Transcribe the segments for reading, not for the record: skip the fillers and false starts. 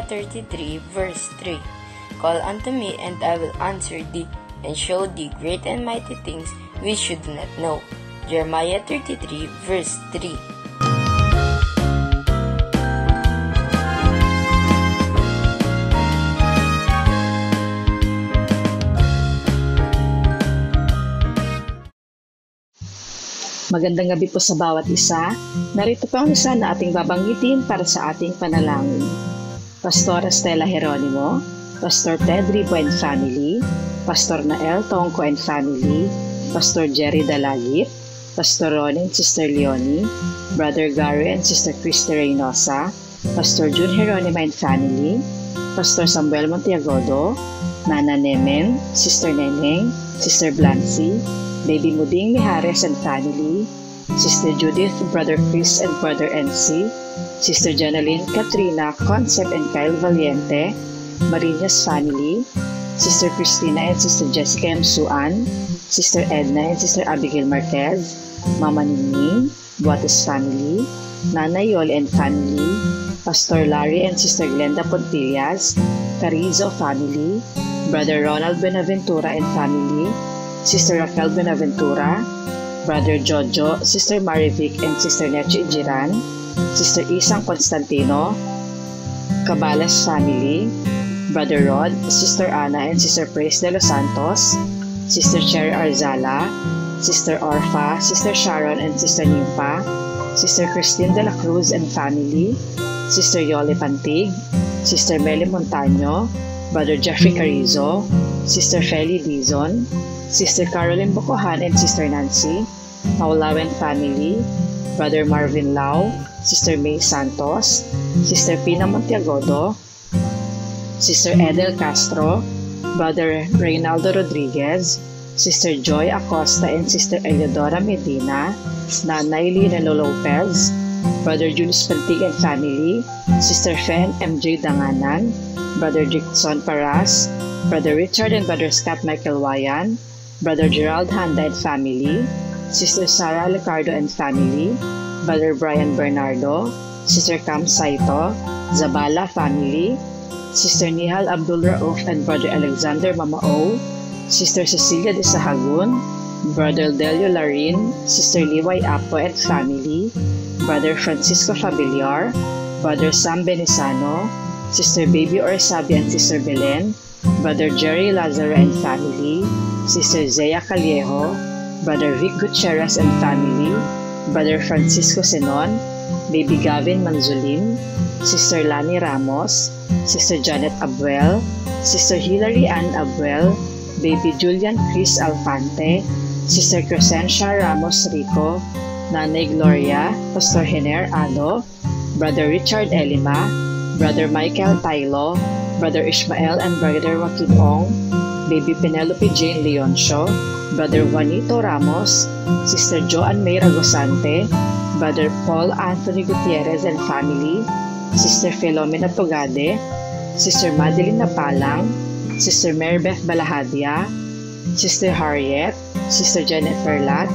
33 verse 3. Call unto me, and I will answer thee, and show thee great and mighty things which you do not know. Jeremiah 33 verse 3. Magandang gabi po sa bawat isa. Narito po ang isa na ating babanggitin para sa ating panalangin. Pastor Estela Jeronimo, Pastor Ted Ribo and Family, Pastor Nael Tongco and Family, Pastor Jerry Dalagit, Pastor Ron and Sister Leonie, Brother Gary and Sister Christy Reynosa, Pastor June Jeronimo and Family, Pastor Samuel Montiagodo, Nana Nemen, Sister Neneng, Sister Blancy, Baby Muding Mijares and Family, Sister Judith, Brother Chris and Brother NC, Sister Janeline, Katrina, Concept and Kyle Valiente, Marinas Family, Sister Christina and Sister Jessica M. Suan, Sister Edna and Sister Abigail Marquez, Mama Ningning, Buates Family, Nana Yol and Family, Pastor Larry and Sister Glenda Pontillas, Carizo Family, Brother Ronald Benaventura and Family, Sister Raquel Benaventura, Brother Jojo, Sister Marivic and Sister Nechi Ijiran, Sister Isang Constantino, Cabalas Family, Brother Rod, Sister Ana and Sister Praise de los Santos, Sister Cherry Arzala, Sister Orfa, Sister Sharon and Sister Nympha, Sister Christine de la Cruz and Family, Sister Yoli Pantig, Sister Meli Montaño, Brother Jeffrey Carrizo, Sister Feli Dizon, Sister Caroline Bocohan and Sister Nancy, Maulawen Family, Brother Marvin Lau, Sister May Santos, Sister Pina Montiagodo, Sister Edel Castro, Brother Reynaldo Rodriguez, Sister Joy Acosta and Sister Eleodora Medina, Nanay Lino Lopez, Brother Julius Pantig and Family, Sister Fen MJ Danganan, Brother Dixon Paras, Brother Richard and Brother Scott Michael Wayan, Brother Gerald Handa and Family, Sister Sarah Ricardo and Family, Brother Brian Bernardo, Sister Cam Saito, Zabala Family, Sister Nihal Abdul Rauf and Brother Alexander Mamao, Sister Cecilia de Sahagun, Brother Delio Larin, Sister Liway Apo and Family, Brother Francisco Familiar, Brother Sam Benisano, Sister Baby Orsabi and Sister Belen, Brother Jerry Lazaro and Family, Sister Zea Callejo, Brother Vic Gutierrez and Family, Brother Francisco Senon, Baby Gavin Manzulin, Sister Lani Ramos, Sister Janet Abuel, Sister Hilary Ann Abuel, Baby Julian Chris Alfante, Sister Crescencia Ramos Rico, Nanay Gloria, Pastor Hener Ado, Brother Richard Elima, Brother Michael Tailo, Brother Ishmael and Brother Joaquin Ong, Baby Penelope Jane Leoncio, Brother Juanito Ramos, Sister Joan May Ragosante, Brother Paul Anthony Gutierrez and Family, Sister Filomena Togade, Sister Madeline Napalang, Sister Marybeth Balahadia, Sister Harriet, Sister Jennifer Lat,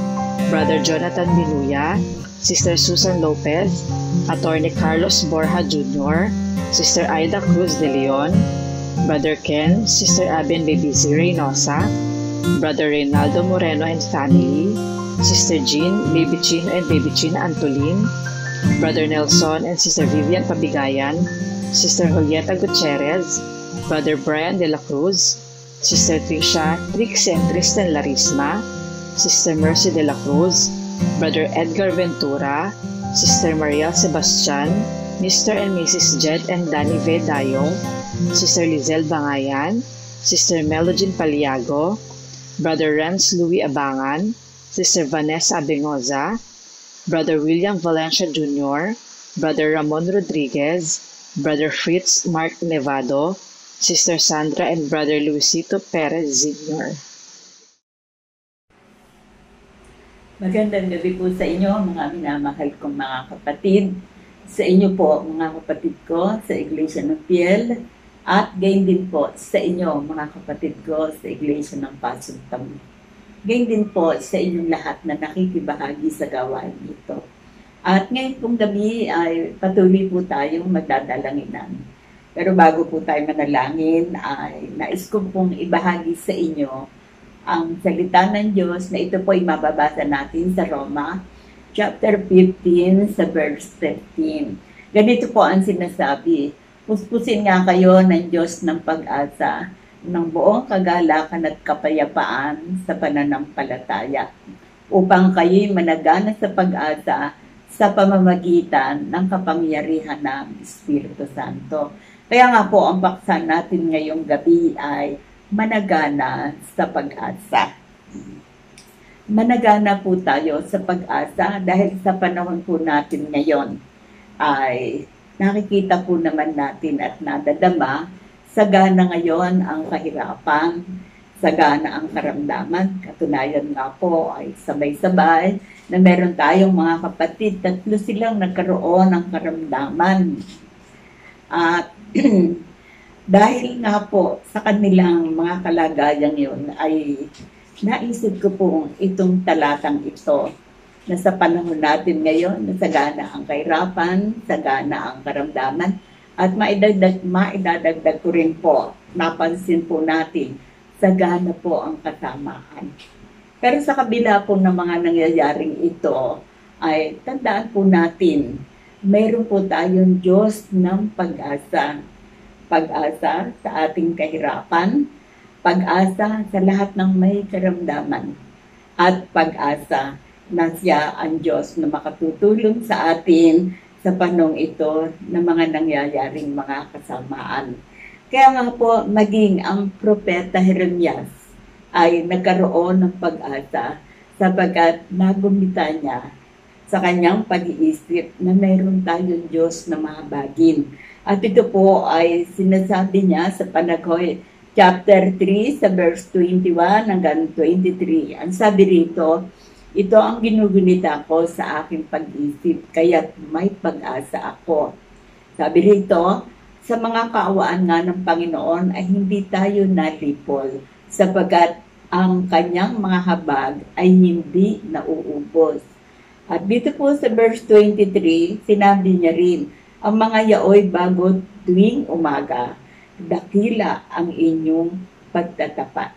Brother Jonathan Binuya, Sister Susan Lopez, Attorney Carlos Borja Jr., Sister Aida Cruz de Leon, Brother Ken, Sister Aben Baby Z. Reynosa, Brother Reynaldo Moreno and Family, Sister Jean, Baby Chino and Baby China Antolin, Brother Nelson and Sister Vivian Pabigayan, Sister Julieta Gutierrez, Brother Brian de la Cruz, Sister Trisha, Trixie and Tristan Larisma, Sister Mercy de la Cruz, Brother Edgar Ventura, Sister Mariel Sebastian, Mr. and Mrs. Jed and Danny V. Dayong, Sister Lizelle Bangayan, Sister Melogene Paliago, Brother Renz Louis Abangan, Sister Vanessa Abengoza, Brother William Valencia Jr., Brother Ramon Rodriguez, Brother Fritz Mark Nevado, Sister Sandra and Brother Luisito Perez Jr. Magandang gabi po sa inyo, mga minamahal kong mga kapatid. Sa inyo po, mga kapatid ko, sa Iglesia ng Piel, at gayon din po sa inyo, mga kapatid ko, sa Iglesia ng Pasig Tamu. Gayon din po sa inyong lahat na nakikibahagi sa gawain ito. At ngayon pong gabi ay patuloy po tayong magdadalanginan. Pero bago po tayo manalangin, ay nais ko pong ibahagi sa inyo ang salita ng Diyos na ito po ay mababasa natin sa Roma, chapter 15, sa verse 13. Ganito po ang sinasabi, puspusin nga kayo ng Diyos ng pag-asa, ng buong kagalakan at kapayapaan sa pananampalataya, upang kayo'y managana sa pag-asa sa pamamagitan ng kapangyarihan ng Espiritu Santo. Kaya nga po, ang paksa natin ngayong gabi ay managana sa pag-asa. Managana po tayo sa pag-asa dahil sa panahon po natin ngayon ay nakikita po naman natin at nadadama sagana ngayon ang kahirapan, sagana ang karamdaman. Katunayan nga po ay sabay-sabay na meron tayong mga kapatid, tatlo silang nagkaroon ng karamdaman. At dahil nga po sa kanilang mga kalagayan yun ay naisip ko po itong talatang ito na sa panahon natin ngayon na sagana ang kahirapan, sagana ang karamdaman at maidadagdag ko rin po, napansin po natin, sagana po ang kasamaan. Pero sa kabila po ng mga nangyayaring ito ay tandaan po natin mayroon po tayong Diyos ng pag-asa. Pag-asa sa ating kahirapan, pag-asa sa lahat ng may karamdaman, at pag-asa na siya ang Diyos na makatutulong sa atin sa panahong ito ng mga nangyayaring mga kasamaan. Kaya nga po, maging ang propeta Jeremias ay nagkaroon ng pag-asa sapagkat nagumita niya sa kanyang pag-iisip na mayroon tayong Diyos na mahabagin. At ito po ay sinasabi niya sa Panahon, chapter 3, sa verse 21 hanggang 23. Ang sabi rito, ito ang ginugunita ko sa aking pag-isip, kaya't may pag-asa ako. Sabi rito, sa mga kaawaan nga ng Panginoon ay hindi tayo nalipol, sapagkat ang kanyang mga habag ay hindi nauubos. At dito po sa verse 23, sinabi niya rin, ang mga yaoy bago tuwing umaga, dakila ang inyong pagtatapat.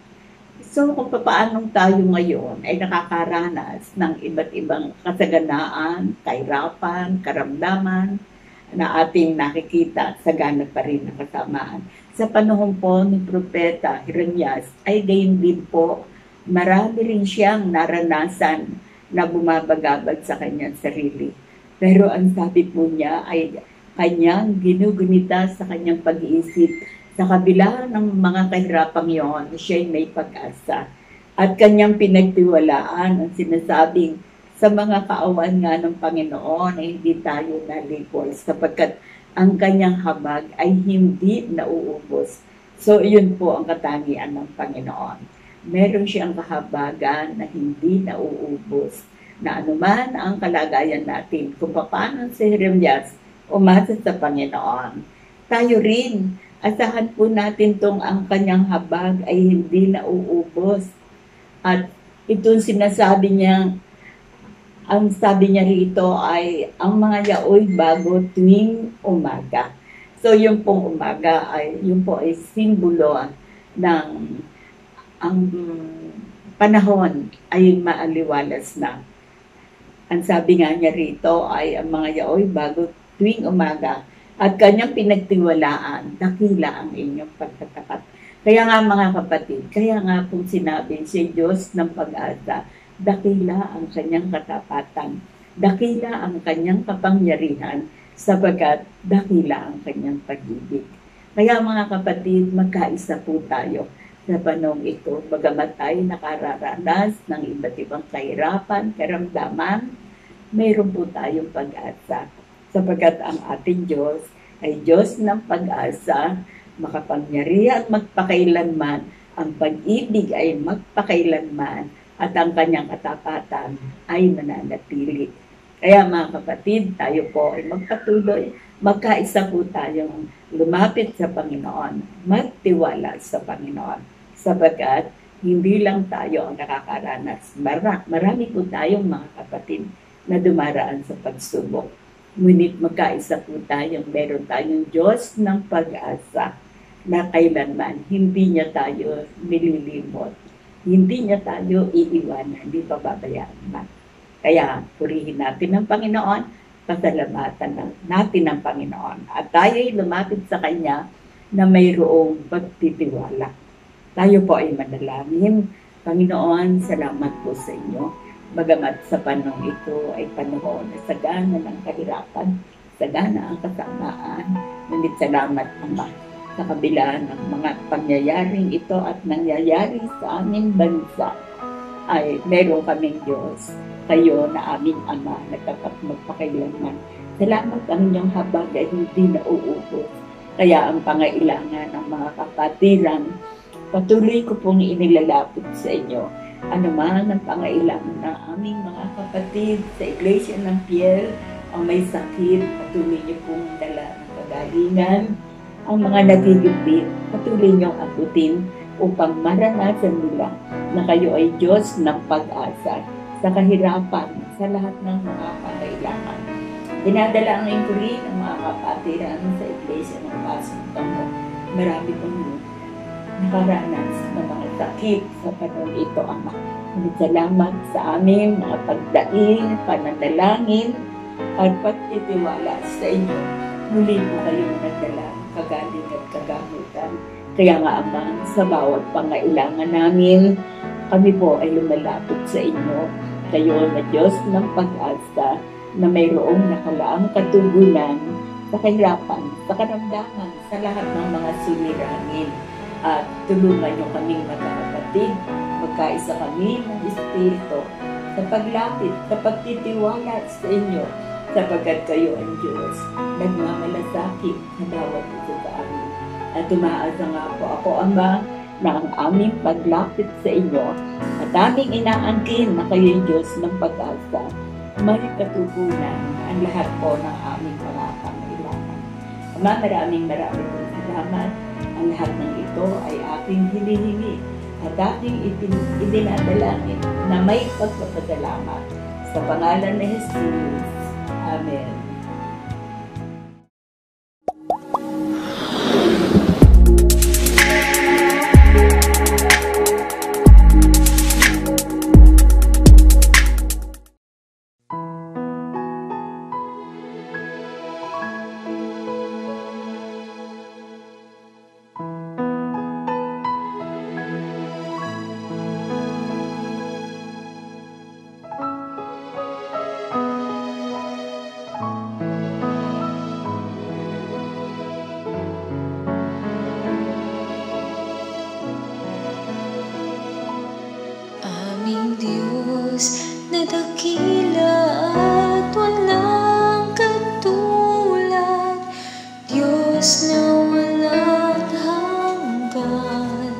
So kung paanong tayo ngayon ay nakakaranas ng iba't ibang kasaganaan, kahirapan, karamdaman, na ating nakikita, sagana pa rin ang kasamaan. Sa panahon po ng Propeta Jeremias ay gayon din po, marami rin siyang naranasan na bumabagabag sa kanyang sarili. Pero ang sabi po niya ay kanyang ginugunita sa kanyang pag-iisip. Sa kabila ng mga kahirapang yon, siya'y may pag-asa. At kanyang pinagtiwalaan ang sinasabing sa mga kaawan nga ng Panginoon ay hindi tayo nalipol sapagkat ang kanyang habag ay hindi nauubos. So, yun po ang katangian ng Panginoon. Meron siyang kahabagan na hindi nauubos, na anuman ang kalagayan natin, kung paano si Jeremias umasa sa Panginoon. Tayo rin, asahan po natin tong ang kanyang habag ay hindi nauubos. At itong sinasabi niya, ang sabi niya rito ay ang mga yaoy bago tuwing umaga. So yung pong umaga ay, yung po ay simbolo ng ang panahon ay maaliwalas na. Ang sabi nga niya rito ay ang mga yaoy bago tuwing umaga at kanyang pinagtiwalaan, dakila ang inyong pagtatapat. Kaya nga mga kapatid, kaya nga kung sinabi si Diyos ng pag-asa, dakila ang kanyang katapatan, dakila ang kanyang kapangyarihan, sapagkat dakila ang kanyang pag-ibig. Kaya mga kapatid, magkaisa po tayo sa panahong ito, bagamat tayo nakararanas ng iba't ibang kahirapan, karamdaman, mayroon po tayong pag-asa. Sapagkat ang ating Diyos ay Diyos ng pag-asa, makapangyarihan at magpakailanman, ang pag-ibig ay magpakailanman, at ang kanyang katapatan ay mananatili. Kaya mga kapatid, tayo po ay magpatuloy, magkaisa po tayong lumapit sa Panginoon, magtiwala sa Panginoon. Sapagkat hindi lang tayo ang nakakaranas. Marami po tayong mga kapatid na dumaraan sa pagsubok. Ngunit magkaisa po tayong meron tayong Diyos ng pag-asa na kailanman hindi niya tayo nililimot. Hindi niya tayo iiwanan, hindi pababayaan na. Kaya purihin natin ang Panginoon, pasalamatan natin ang Panginoon. At tayo'y lumapit sa Kanya na mayroong pagtitiwala. Tayo po ay manalangin. Panginoon, salamat po sa inyo. Bagamat sa panahon ito ay panahon na sagana ng kahirapan, sagana ang kasamaan, ngunit salamat Ama sa kabila ng mga pangyayaring ito at nangyayari sa aming bansa ay meron kaming Diyos, kayo na aming Ama na tapat magpakailanman. Salamat ang inyong habag ay hindi nauubos. Kaya ang pangailangan ng mga kapatiran, patuloy ko pong inilalapit sa inyo. Ano man ang pangailangan ng aming mga kapatid sa Iglesia ng Piel, ang may sakit, patuloy niyo pong dala ng kagalingan. Ang mga nagigipit, patuloy niyong abutin upang maranasan nila na kayo ay Diyos ng pag-asa sa kahirapan, sa lahat ng mga pangailangan. Dinadala ang rin ang mga kapatiran sa Iglesia ng Pasong. Marami pong nakaranas ng mga sakit sa panahon ito, Ama. Salamat sa aming mga pagdaing, pananalangin, at pagtitiwala sa inyo. Muli po kayong nagdala kagaling at kagamutan. Kaya nga, Ama, sa bawat pangailangan namin, kami po ay lumalapit sa inyo. Kayo na Diyos ng pag-asa na mayroong nakalaang katugunan sa kahirapan, sa karamdaman, sa lahat ng mga suliranin. At tulungan niyo kaming magkakapatid, magkaisa kami ng Espiritu sa paglapit, sa pagtitiwala sa inyo, sapagkat kayo ang Diyos, nagmamalasakit sa bawat isa sa amin. At tumaasa nga po ako, Ama, na ang aming paglapit sa inyo at aming inaangkin na kayo'y Diyos ng pag-asa, may katugunan ang lahat po ng aming mga pangailangan. Ama, maraming salamat. Ang lahat ng ito ay aking hinihingi at aking idinadalangin na may pagpapasalamat sa pangalan ni Jesus. Amen. Diyos na dakila at walang katulad, Diyos na walang hanggan.